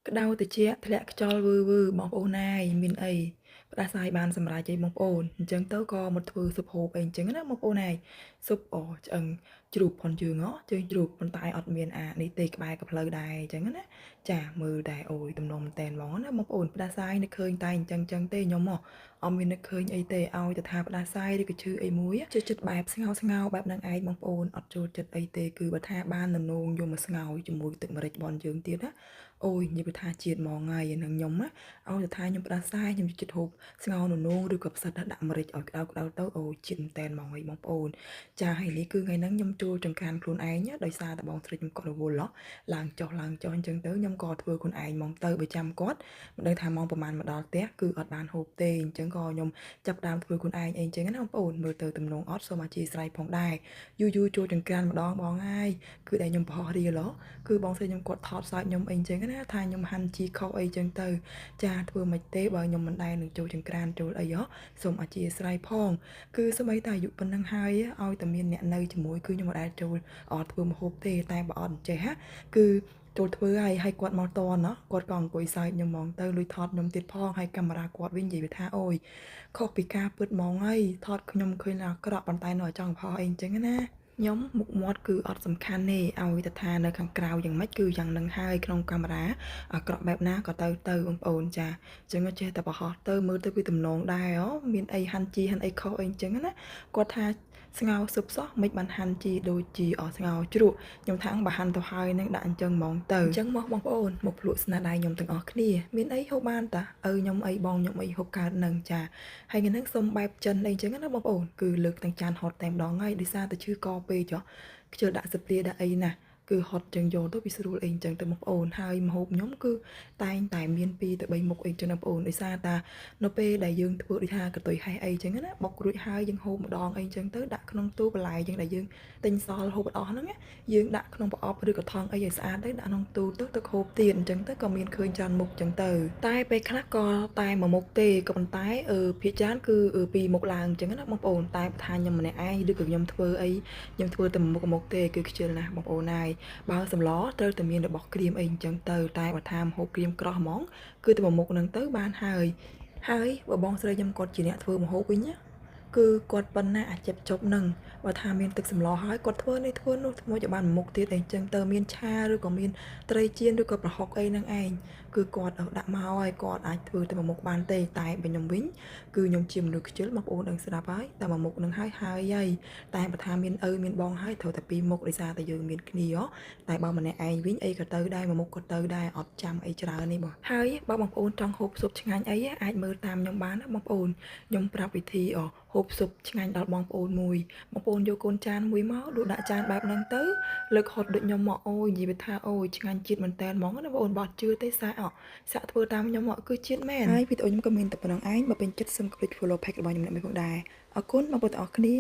ក្តៅត្រជាក់ធ្លាក់ខ្យល់វឺៗបងប្អូនណាយមានអីផ្ដាសាយបានសម្រេចអីបងប្អូនអញ្ចឹងទៅក៏មកធ្វើស៊ុបហូបអីអញ្ចឹងណាបងប្អូនណាយស៊ុបឆ្អឹងជ្រូកផុនជើងជើងជ្រូកប៉ុន្តែអត់មានអានេះទេក្បែរក៏ផ្លូវដែរអញ្ចឹងណាចាមើលតែអូយទំនងមែនតែនហ្មងណាបងប្អូនផ្ដាសាយនឹកឃើញតែអញ្ចឹងទេខ្ញុំអត់មាននឹកឃើញអីទេឲ្យទៅថាផ្ដាសាយឬក៏ឈឺអីមួយចិត្តបែបស្ងោបែបហ្នឹងឯងបងប្អូនអត់ចូលចិត្តអីទេគឺបើថាបានននងយកមកស្ងោជាមួយទឹកម្រេចបនយើងទៀតណាអូយនិយាយថាជាតិហ្មងហើយនឹងខ្ញុំណាឲ្យទៅថាខ្ញុំផ្ដាសាយខ្ញុំចិត្តហូបស្ងោរននងឬក៏ផ្សិតដាក់ម្រេចឲ្យក្តៅទៅអូយជាតិមែនតែនហ្មងហើយបងប្អូនចាហើយនេះគឺថ្ងៃហ្នឹងខ្ញុំចូលចង្ក្រានខ្លួនឯងដោយសារតែបងស្រីខ្ញុំគាត់រវល់ឡើងចុះអញ្ចឹងទៅខ្ញុំក៏ធ្វើខ្លួនឯងហ្មងទៅបើចាំគាត់មិនដឹងថាម៉ោងប្រហែលមកដល់ផ្ទះគឺអត់បានហូបទេអញ្ចឹងក៏ខ្ញុំចាប់ដើមធ្វើខ្លួនឯងអីអញ្ចឹងណាបងប្អូនមើលទៅទំនងអត់សូមអធិស្ឋានផងដែរយូរចូលចង្ក្រានម្ដងបងហើយគឺដែលខ្ញុំបោះរៀលគឺបងស្រីខ្ញុំគាត់ថតសើចខ្ញុំអីអញ្ចឹងណាថាខ្ញុំហាន់ជីខុសអីចឹងទៅចាធ្វើមិនទេបើខ្ញុំមិនដែរនឹងចូលចង្ក្រានចូលអីសូមអធិស្ឋានផងគឺសម្បីតែអាយុប៉ុណ្ណឹងហើយឲ្យតែមានអ្នកនៅជាមួយគឺខ្ញុំមិនដែរចូលធ្វើម្ហូបទេតែបើអត់អញ្ចេះគឺចូលធ្វើហើយគាត់មកតនគាត់ក៏អង្គុយសើចខ្ញុំហ្មងទៅលុយថតខ្ញុំទៀតផងហើយកាមេរ៉ាគាត់វិញនិយាយថាអូយខុសពីការពិតហ្មងហើយថតខ្ញុំឃើញអាក្រក់ប៉ុន្តែនៅចង់ផុសអីអញ្ចឹងណាខ្ញុំមុខមាត់គឺអត់សំខាន់ទេឲ្យតែថានៅខាងក្រៅយ៉ាងម៉េចគឺយ៉ាងនឹងហើយក្នុងកាមេរ៉ាអាក្រក់បែបណាក៏ទៅបងប្អូនចាអញ្ចឹងចេះតែបរោះទៅមើលទៅវាទំនងដែរមានអីហាន់ជីហាន់អីខុសអីអញ្ចឹងណាគាត់ថាស្ងោស៊ុបសោះមិនបានហាន់ជីដូចជីស្ងោជ្រក់ខ្ញុំថាបើហាន់ទៅហើយនឹងដាក់អញ្ចឹងហ្មងទៅអញ្ចឹងមកបងប្អូនមកភ្លក់ស្នាដៃខ្ញុំទាំងអស់គ្នាមានអីហូបបានតាខ្ញុំអីបងខ្ញុំអីហូបកើតនឹងចាហើយថ្ងៃហ្នឹងសុំបែបចិនអីអញ្ចឹងណាបងប្អូនគឺលើកទាំងចានហត់តែម្ដងហើយដោយសារតែឈឺកពេកខ្ជិលដាក់សព្រាដាក់អីណាគឺហត់ចឹងយកទៅវាស្រួលអីចឹងទៅបងប្អូនហើយម្ហូបខ្ញុំគឺតែងតែមាន2ទៅ3មុខអីចឹងបងប្អូនដោយសារតានៅពេលដែលយើងធ្វើដូចថាកតុយហេះអីចឹងណាបុករួចហើយយើងហូបម្ដងអីចឹងទៅដាក់ក្នុងទូបន្លែយើងដែលយើងទិញសល់ហូបអត់អស់ហ្នឹងយើងដាក់ក្នុងប្រអប់ឬក៏ថង់អីឲ្យស្អាតទៅដាក់ក្នុងទូទៅហូបទៀតអញ្ចឹងទៅក៏មានឃើញច្រើនមុខចឹងទៅតែពេលខ្លះក៏តែមួយមុខទេក៏ប៉ុន្តែភាគច្រើនគឺ2មុខឡើងអញ្ចឹងណាបងប្អូនតែថាខ្ញុំម្នាក់ឯងឬក៏ខ្ញុំធ្វើអីខ្ញុំធ្វើតែមួយមុខទេគឺខ្ជិលណាស់បងប្អូនហើយបើសម្លត្រូវតែមានរបស់ក្រៀមអីអញ្ចឹងទៅតែបើថាម្ហូបក្រៀមក្រោះហ្មងគឺតែមួយមុខហ្នឹងទៅបានហើយបើបងស្រីខ្ញុំគាត់ជាអ្នកធ្វើម្ហូបវិញណាគឺគាត់ប៉ុណ្ណាអាចជប់នឹងបើថាមានទឹកសម្លហើយគាត់ធ្វើនេះធ្វើនោះធ្វើឲ្យបានមុខទៀតអីចឹងទៅមានឆាឬក៏មានត្រីចៀនឬក៏ប្រហុកអីហ្នឹងឯងគឺគាត់ដាក់មកហើយគាត់អាចធ្វើតែមួយមុខបានទេតែបើខ្ញុំវិញគឺខ្ញុំជាមនុស្សខ្ជិលបងប្អូនដឹងស្រាប់ហើយតែមួយមុខហ្នឹងហើយតែបើថាមានមានបងហើយត្រូវតែ2មុខដោយសារតែយើងមានគ្នាតែបើម្នាក់ឯងវិញអីក៏ទៅដែរមួយមុខក៏ទៅដែរអត់ចាំអីច្រើននេះបងហើយបើបងប្អូនចង់ហូបស៊ុបឆ្ងាញ់អីអាចមើលតាមខ្ញុំបានណាបងប្អូនខ្ញុំប្រាប់វិធីហូបស៊ុបឆ្ងាញ់ដល់បងប្អូនមួយបងប្អូនយកកូនចានមួយមកដួសដាក់ចានបែបហ្នឹងទៅលើកហត់ដូចខ្ញុំមកអូយនិយាយថាអូយឆ្ងាញ់ជាតិមែនតើហ្មងណាបងប្អូនបោះជឿទេសាក់ធ្វើតាមខ្ញុំគឺជាតិមែនហើយវីដេអូខ្ញុំក៏មានតែប៉ុណ្្នឹងឯងបើពេញចិត្តសូមកុំភ្លេច follow page របស់ខ្ញុំម្នាក់មួយផងដែរអរគុណបងប្អូនទាំងអស់គ្នា